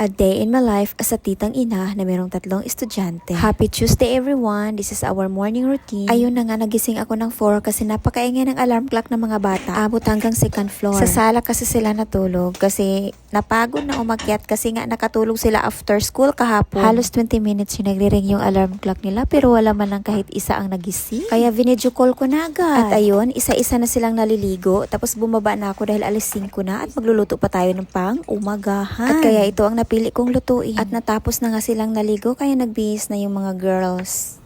A day in my life as a titang ina na mayroong 3 estudyante. Happy Tuesday everyone! This is our morning routine. Ayun na nga, nagising ako ng 4 kasi napakaingay ng alarm clock ng mga bata. Abot hanggang 2nd floor. Sa sala kasi sila natulog kasi napagod na umakyat kasi nga nakatulog sila after school kahapon. Halos 20 minutes yung nagre-ring yung alarm clock nila pero wala man lang kahit isa ang nagising. Kaya video call ko na agad. At ayun, isa-isa na silang naliligo tapos bumaba na ako dahil alas 5 na at magluluto pa tayo ng pang-umagahan. At kaya ito ang napili kong lutuin. At natapos na nga silang naligo kaya nagbihis na yung mga girls.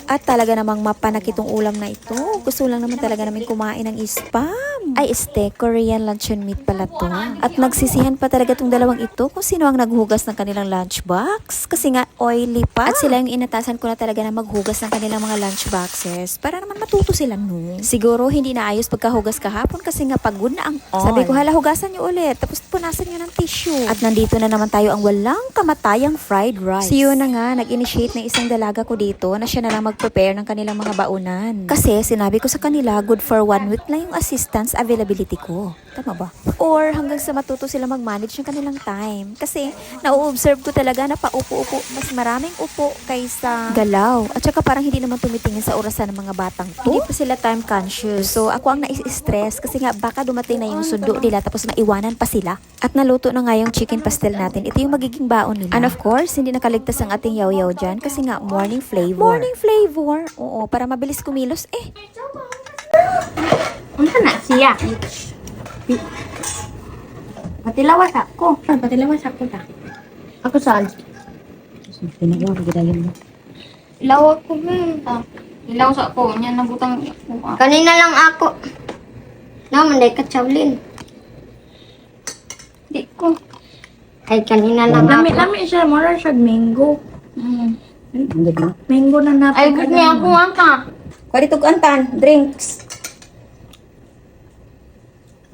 At talaga namang mapanak itong ulam na ito. Gusto lang naman talaga namin kumain ng spam. Ay, Korean luncheon meat pala to. At nagsisihan pa talaga itong dalawang ito kung sino ang naghugas ng kanilang lunchbox. Kasi nga oily pa. At sila yung inatasan ko na talaga na maghugas ng kanilang mga lunchboxes para naman matuto sila no. Siguro hindi na ayos pagkahugas kahapon kasi nga pagod na ang on. Sabi ko, hala, hugasan nyo ulit. Tapos punasan nyo ng tissue. At nandito na naman tayo ang walang kamatayang fried rice. So yun na nga, nag-initiate na isang dalaga ko dito na siya na lang mag-prepare ng kanilang mga baunan. Kasi sinabi ko sa kanila, good for 1 week na yung assistance availability ko. Tama ba? Or hanggang sa matuto sila mag-manage ng kanilang time. Kasi na-observe ko talaga na paupo-upo. Mas maraming upo kaysa galaw. At saka parang hindi naman tumitingin sa orasan ng mga batang to. Hindi pa sila time conscious. So ako ang nais-stress kasi nga baka dumating na yung sundo nila tapos maiwanan pa sila. At naluto na nga yung chicken pastel natin. Ito yung magiging baon nila. And of course, hindi nakaligtas ang ating yaw-yaw dyan kasi nga morning flavor. Morning flavor? Oo, para mabilis kumilos. Unsa na siya? Patilawas ako. Patilawas ako ta. Ako saan? Pinagawa ko gidayon mo. Ilaw ako ba? Ilaw sa ako, niya nabutang Kanina lang ako. Manday ka chawlin. di ko. Ay, kanina lang ako. Lami siya, mura siya mango. Ang gabi. Mango na Ay, good niya ako ata. Kuha dito kantan, drinks.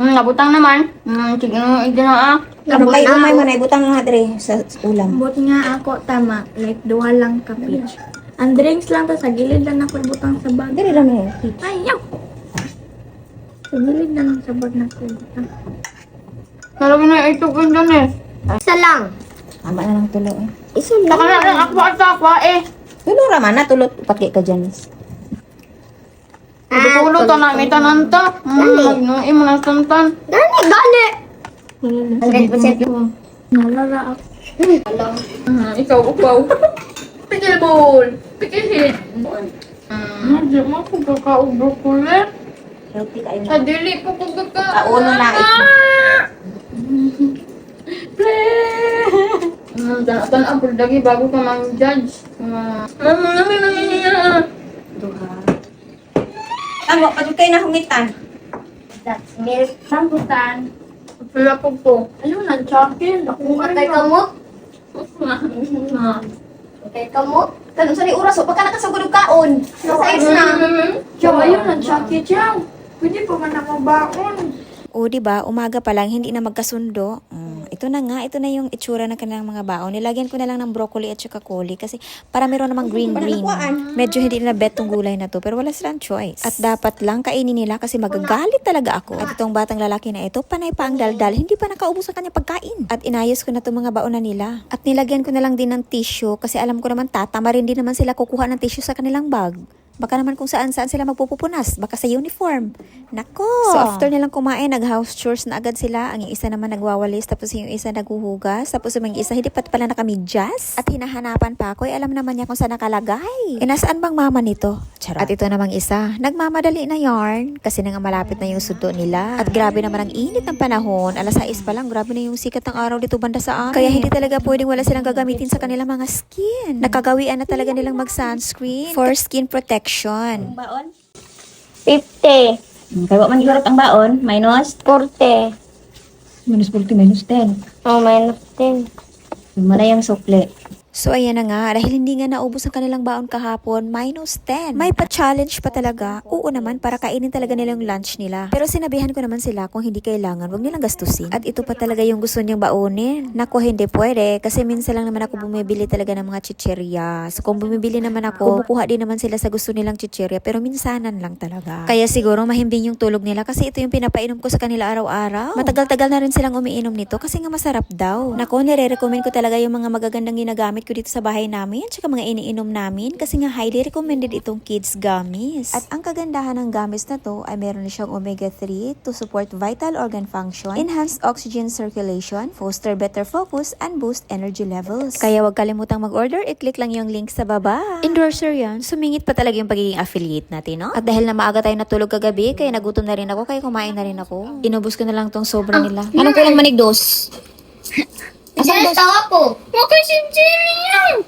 Nabutang naman. Sige, hindi na Umay man ay butang nga dre sa ulam. But nga ako, tama. Like, duha lang ka peach. Ang drinks lang to, sa gilid lang ako butang sa bag. Dre lang eh. Ayaw! Sa gilid lang sa bag na ko butang. Nalagyan na ito ko dyan eh. Isa lang. Tama na lang tulo eh. Isa lang. Nakalang akwa at akwa eh. Tulo raman na tulot pati ka dyan. Tulo to na may tananta. Magnuin mo na tantan. Gani! 100%. Nalara ako. Ikaw, upaw. Pikil ball. Pikil hit. Hindi mo ako kakaubro ko ulit. Healthy kayo Sa na. dili ko ko kaka. Kauno na ito. Tan ang lagi bago ka mang-judge. Duha. Tamo, pagod kayo na humitan. That's milk. Sambutan. Pila ko po. Ano na, chocolate? Ako Patay ka mo? Patay ka mo? Tanong sa ni oras, o pagka nakasagod og kaon. Nasa na. Diyo, ayun na, chocolate yan. Pwede pa man ako baon. O, diba, umaga pa lang, hindi na magkasundo. Ito na nga, ito na yung itsura ng kanilang mga baon. Nilagyan ko na lang ng broccoli at saka koli kasi para meron namang green. Medyo hindi na bet tong gulay na to, pero wala silang choice. At dapat lang kainin nila kasi magagalit talaga ako. At itong batang lalaki na ito, panay pa ang daldal, hindi pa nakaubos sa kanya pagkain. At inayos ko na itong mga baon na nila. At nilagyan ko na lang din ng tissue kasi alam ko naman tatama rin din naman sila kukuha ng tissue sa kanilang bag. Baka naman kung saan-saan sila magpupupunas. Baka sa uniform. Nako! So after nilang kumain, nag-house chores na agad sila. Ang isa naman nagwawalis, tapos yung isa naghuhugas, tapos yung isa hindi pa pala nakamidyas. At hinahanapan pa ako, alam naman niya kung saan nakalagay. Nasaan bang mama nito? Charot. At ito namang isa, nagmamadali na yarn. Kasi na nga malapit na yung sundo nila. At grabe naman ang init ng panahon. Alas 6 pa lang, grabe na yung sikat ng araw dito banda sa amin. Kaya hindi talaga pwedeng wala silang gagamitin sa kanilang mga skin. Nakagawian na talaga nilang mag-sunscreen for skin protection. Baon? 50. Kaya man giharot ang baon, minus 40. minus 40, minus 10. Oh, minus 10. Yung malay ang sukle. So ayan na nga, dahil hindi nga naubos ang kanilang baon kahapon, -10. May pa-challenge pa talaga. Oo naman, para kainin talaga nila yung lunch nila. Pero sinabihan ko naman sila kung hindi kailangan, wag nilang gastusin. At ito pa talaga yung gusto niyang baunin. Naku, hindi pwede. Kasi minsan lang naman ako bumibili talaga ng mga chichirya. So kung bumibili naman ako, kumukuha din naman sila sa gusto nilang chichirya. Pero minsanan lang talaga. Kaya siguro mahimbing yung tulog nila kasi ito yung pinapainom ko sa kanila araw-araw. Matagal-tagal na rin silang umiinom nito kasi nga masarap daw. Naku, nire-recommend ko talaga yung mga magagandang ginagamit ko dito sa bahay namin, tsaka mga iniinom namin kasi nga highly recommended itong kids gummies. At ang kagandahan ng gummies na to ay meron siyang omega-3 to support vital organ function, enhance oxygen circulation, foster better focus, and boost energy levels. Kaya wag kalimutang mag-order, i-click lang yung link sa baba. Endorser yan, sumingit pa talaga yung pagiging affiliate natin, no? At dahil na maaga tayo natulog kagabi, kaya nagutom na rin ako, kaya kumain na rin ako. Inubos ko na lang tong sobra nila. Anong kulang manigdos? Asang dos? Tawa po. Okay, si Jenny yan.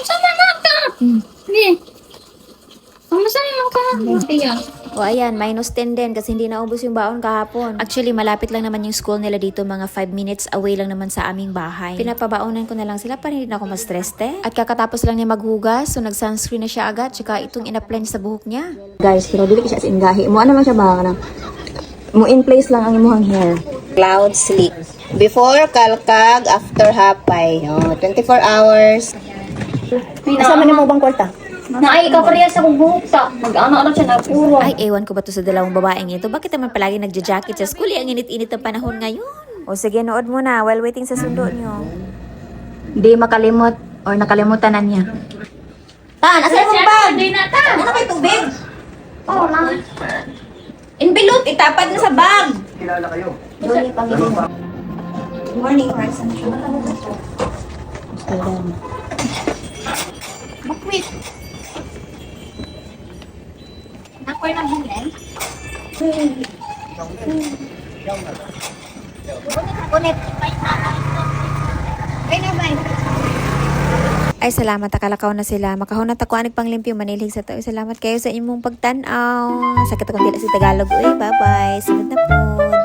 Sama na ka. Hindi. Kamusta naman ka? Kaya. O ayan, -10 din kasi hindi naubos yung baon kahapon. Actually, malapit lang naman yung school nila dito, mga 5 minutes away lang naman sa aming bahay. Pinapabaonan ko na lang sila para hindi na ako ma-stress, te. At kakatapos lang niya maghugas, so nag-sunscreen na siya agad, tsaka itong in-apply niya sa buhok niya. Guys, pero dili siya as in gahi. Mo ano man siya ba nga mo in place lang ang imuhang hair. Cloud sleep. Before kalkag, after hapay. Oh, 24 hours. Asa man mo bang kwarta? Naay ka pareha sa kong buhok ta. Mag-ano-ano siya nagpuro. Ay, ewan ko ba to sa dalawang babaeng ito? Bakit naman palagi nagja-jacket sa school? Ang init-init ng panahon ngayon. O sige, nood mo na while waiting sa sundo niyo. Di makalimot or nakalimutan na niya. Tan, asa mo bag? Hindi na ta. Ano kay tubig? Oo lang. Envelope, itapad na sa bag. Kilala kayo. Jolie, pag-ibig. Good morning, Marisa. Bakwit. Nakoy na bulan. Kunit. Ay na ba? Ay, salamat. Akalakaw na sila. Makahunat ako anig panglimpyo. Manilig sa tao. Salamat kayo sa imong pagtanaw. Sakit akong dila si Tagalog. Uy, bye-bye. Sunod na po.